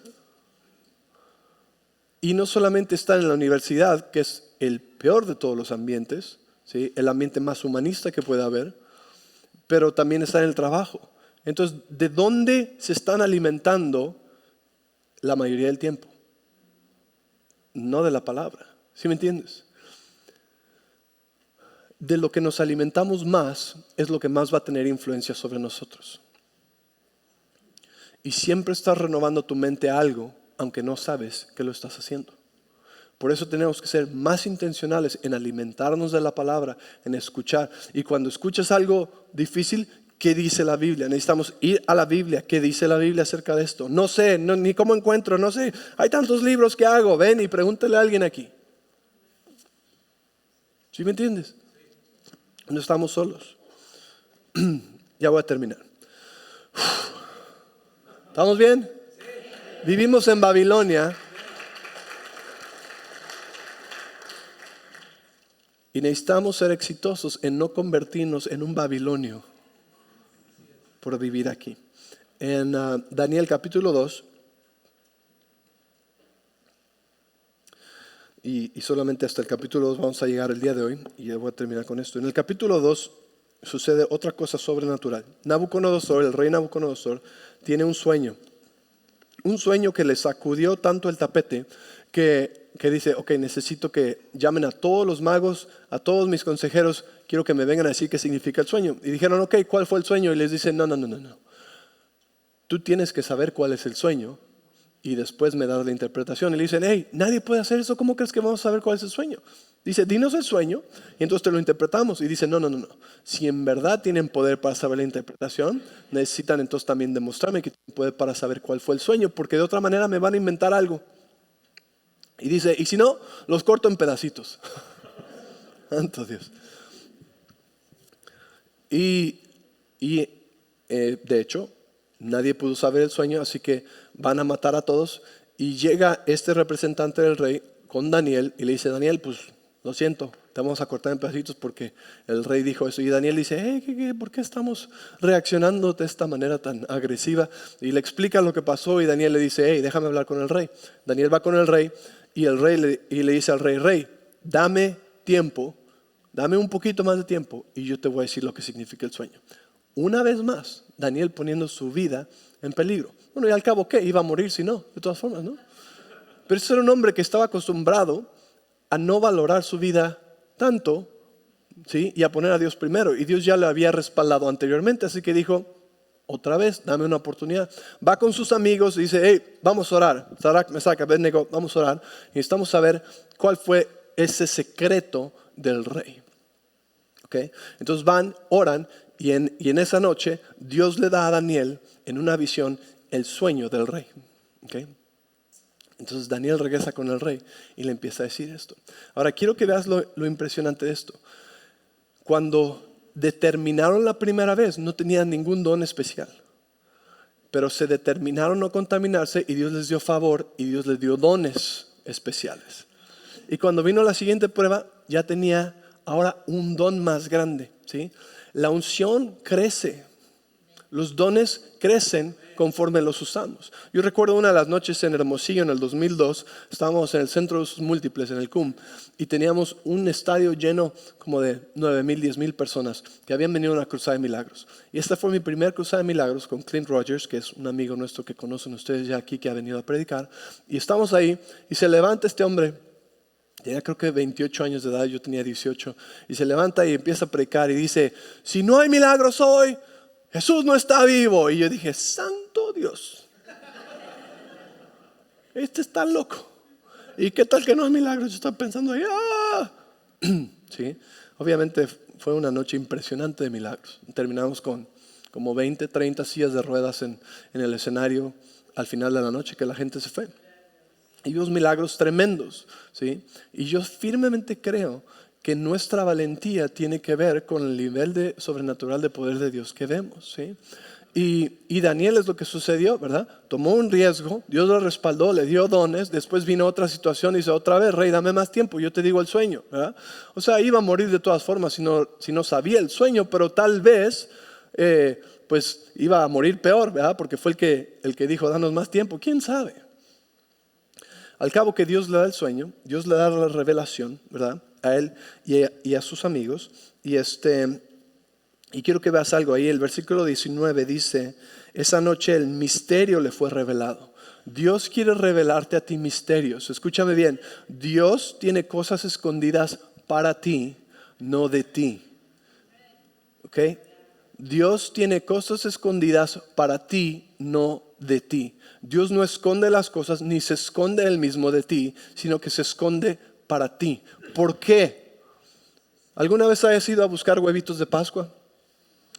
Y no solamente están en la universidad, que es el peor de todos los ambientes, ¿sí? El ambiente más humanista que pueda haber, pero también está en el trabajo. Entonces, ¿de dónde se están alimentando la mayoría del tiempo? No de la palabra, ¿sí me entiendes? De lo que nos alimentamos más es lo que más va a tener influencia sobre nosotros. Y siempre estás renovando tu mente a algo, aunque no sabes que lo estás haciendo. Por eso tenemos que ser más intencionales en alimentarnos de la palabra, en escuchar. Y cuando escuchas algo difícil, ¿qué dice la Biblia? Necesitamos ir a la Biblia. ¿Qué dice la Biblia acerca de esto? No sé, ni cómo encuentro, no sé. Hay tantos libros que hago. Ven y pregúntale a alguien aquí. ¿Sí me entiendes? No estamos solos. Ya voy a terminar. ¿Estamos bien? Vivimos en Babilonia. Y necesitamos ser exitosos en no convertirnos en un babilonio por vivir aquí. En Daniel capítulo 2, y solamente hasta el capítulo 2 vamos a llegar el día de hoy, y ya voy a terminar con esto. En el capítulo 2 sucede otra cosa sobrenatural. Nabucodonosor, el rey Nabucodonosor, tiene un sueño que le sacudió tanto el tapete que dice, ok, necesito que llamen a todos los magos, a todos mis consejeros, quiero que me vengan a decir qué significa el sueño. Y dijeron, ok, ¿cuál fue el sueño? Y les dice, no. Tú tienes que saber cuál es el sueño y después me das la interpretación. Y le dicen, hey, nadie puede hacer eso, ¿cómo crees que vamos a saber cuál es el sueño? Dice, dinos el sueño y entonces te lo interpretamos. Y dice, no. Si en verdad tienen poder para saber la interpretación, necesitan entonces también demostrarme que tienen poder para saber cuál fue el sueño, porque de otra manera me van a inventar algo. Y dice, y si no, los corto en pedacitos. Santo Dios. Y de hecho, nadie pudo saber el sueño, así que van a matar a todos. Y llega este representante del rey con Daniel y le dice, Daniel, pues lo siento, te vamos a cortar en pedacitos porque el rey dijo eso. Y Daniel dice, ¿por qué estamos reaccionando de esta manera tan agresiva? Y le explica lo que pasó y Daniel le dice, déjame hablar con el rey. Daniel va con el rey y el rey le dice al rey, dame tiempo, dame un poquito más de tiempo y yo te voy a decir lo que significa el sueño. Una vez más, Daniel poniendo su vida en peligro. Bueno, y al cabo, ¿qué? Iba a morir si no, de todas formas, ¿no? Pero ese era un hombre que estaba acostumbrado a no valorar su vida tanto, ¿sí? Y a poner a Dios primero. Y Dios ya lo había respaldado anteriormente, así que dijo, Otra vez, dame una oportunidad. Va con sus amigos y dice, hey, vamos a orar. Sadrach, Mesach, Abednego, vamos a orar. Y necesitamos saber cuál fue ese secreto del rey. ¿Okay? Entonces van, oran y en esa noche Dios le da a Daniel en una visión el sueño del rey. ¿Okay? Entonces Daniel regresa con el rey y le empieza a decir esto. Ahora quiero que veas lo impresionante de esto. Cuando determinaron la primera vez, no tenían ningún don especial. Pero se determinaron no contaminarse y Dios les dio favor y Dios les dio dones especiales. Y cuando vino la siguiente prueba, ya tenía ahora un don más grande. ¿Sí? La unción crece. Los dones crecen conforme los usamos. Yo recuerdo una de las noches en Hermosillo en el 2002, estábamos en el Centro de Usos Múltiples, en el CUM, y teníamos un estadio lleno como de 9,000, 10,000 personas que habían venido a una cruzada de milagros. Y esta fue mi primer cruzada de milagros con Clint Rogers, que es un amigo nuestro que conocen ustedes ya aquí, que ha venido a predicar. Y estamos ahí y se levanta este hombre, tenía creo que 28 años de edad, yo tenía 18, y se levanta y empieza a predicar y dice, si no hay milagros hoy, Jesús no está vivo. Y yo dije, santo Dios, este está loco. ¿Y qué tal que no es milagro? Yo estaba pensando ahí, ¿sí? Obviamente fue una noche impresionante de milagros. Terminamos con como 20, 30 sillas de ruedas en el escenario al final de la noche, que la gente se fue. Y vimos milagros tremendos, ¿sí? Y yo firmemente creo que nuestra valentía tiene que ver con el nivel de sobrenatural de poder de Dios que vemos, ¿sí? Y Daniel es lo que sucedió, ¿verdad? Tomó un riesgo, Dios lo respaldó, le dio dones, después vino otra situación y dice, otra vez, rey, dame más tiempo, yo te digo el sueño, ¿verdad? O sea, iba a morir de todas formas si no sabía el sueño, pero tal vez, pues iba a morir peor, ¿verdad? Porque fue el que dijo, danos más tiempo, ¿quién sabe? Al cabo que Dios le da el sueño, Dios le da la revelación, ¿verdad? A él y a sus amigos. Y quiero que veas algo ahí. El versículo 19 dice, esa noche el misterio le fue revelado. Dios quiere revelarte a ti misterios. Escúchame bien. Dios tiene cosas escondidas para ti, no de ti. ¿Ok? Dios tiene cosas escondidas para ti, no de ti. Dios no esconde las cosas ni se esconde Él mismo de ti, sino que se esconde para ti. ¿Por qué? ¿Alguna vez hayas ido a buscar huevitos de Pascua?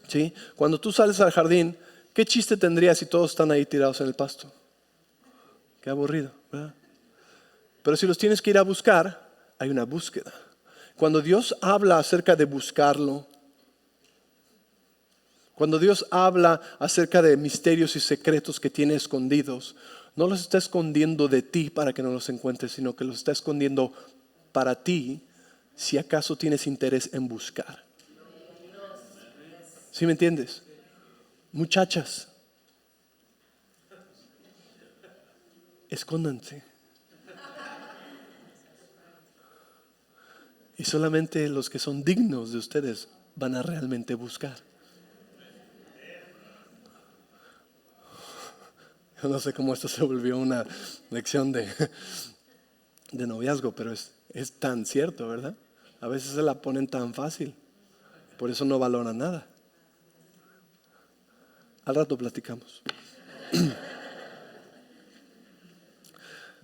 ¿Sí? Cuando tú sales al jardín, ¿qué chiste tendría si todos están ahí tirados en el pasto? Qué aburrido, ¿verdad? Pero si los tienes que ir a buscar, hay una búsqueda. Cuando Dios habla acerca de buscarlo, cuando Dios habla acerca de misterios y secretos que tiene escondidos, no los está escondiendo de ti para que no los encuentres, sino que los está escondiendo para ti, si acaso tienes interés en buscar. ¿Sí me entiendes? Muchachas, escóndanse. Y solamente los que son dignos de ustedes van a realmente buscar. Yo no sé cómo esto se volvió una lección de noviazgo, pero es tan cierto, ¿verdad? A veces se la ponen tan fácil, por eso no valoran nada. Al rato platicamos.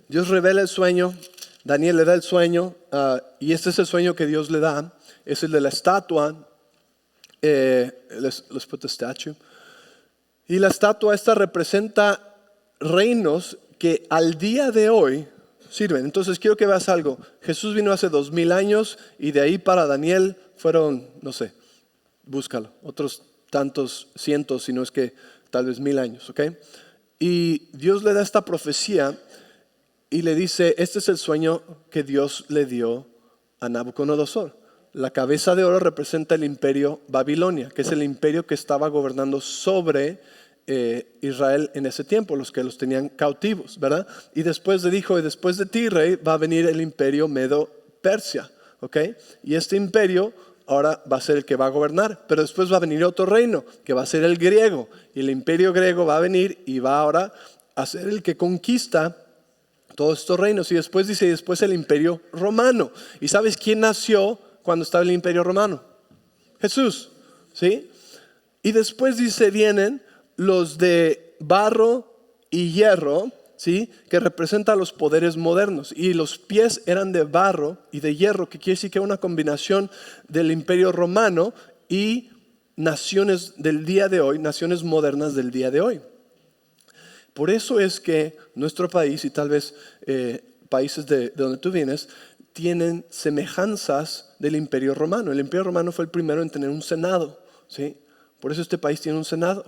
Dios revela el sueño, Daniel le da el sueño, y este es el sueño que Dios le da, es el de la estatua. Let's put the statue. Y la estatua esta representa reinos que al día de hoy sirven. Entonces quiero que veas algo. Jesús vino hace 2000 años y de ahí para Daniel fueron, no sé, búscalo, otros tantos cientos, si no es que tal vez 1000 años, ¿ok? Y Dios le da esta profecía y le dice, este es el sueño que Dios le dio a Nabucodonosor. La cabeza de oro representa el imperio Babilonia, que es el imperio que estaba gobernando sobre Israel en ese tiempo, los que los tenían cautivos, ¿verdad? Y después le dijo, y después de ti, rey, va a venir el imperio Medo-Persia, ¿ok? Y este imperio ahora va a ser el que va a gobernar, pero después va a venir otro reino, que va a ser el griego, y el imperio griego va a venir y va ahora a ser el que conquista todos estos reinos. Y después dice, y después el imperio romano. ¿Y sabes quién nació cuando estaba el imperio romano? Jesús, ¿sí? Y después dice, vienen los de barro y hierro, ¿sí? Que representa los poderes modernos. Y los pies eran de barro y de hierro, que quiere decir que era una combinación del Imperio Romano y naciones del día de hoy, naciones modernas del día de hoy. Por eso es que nuestro país y tal vez países de donde tú vienes tienen semejanzas del Imperio Romano. El Imperio Romano fue el primero en tener un senado, ¿sí? Por eso este país tiene un senado.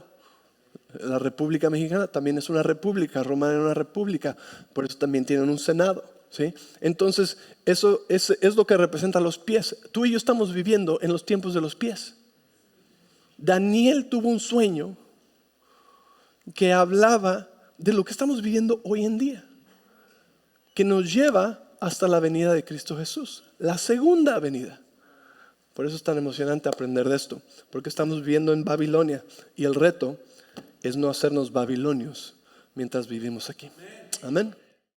La República Mexicana también es una república, Roma era una república, por eso también tienen un senado, ¿sí? Entonces, eso es lo que representa los pies. Tú y yo estamos viviendo en los tiempos de los pies. Daniel tuvo un sueño que hablaba de lo que estamos viviendo hoy en día, que nos lleva hasta la venida de Cristo Jesús, la segunda venida. Por eso es tan emocionante aprender de esto, porque estamos viviendo en Babilonia y el reto es no hacernos babilonios mientras vivimos aquí. Amén.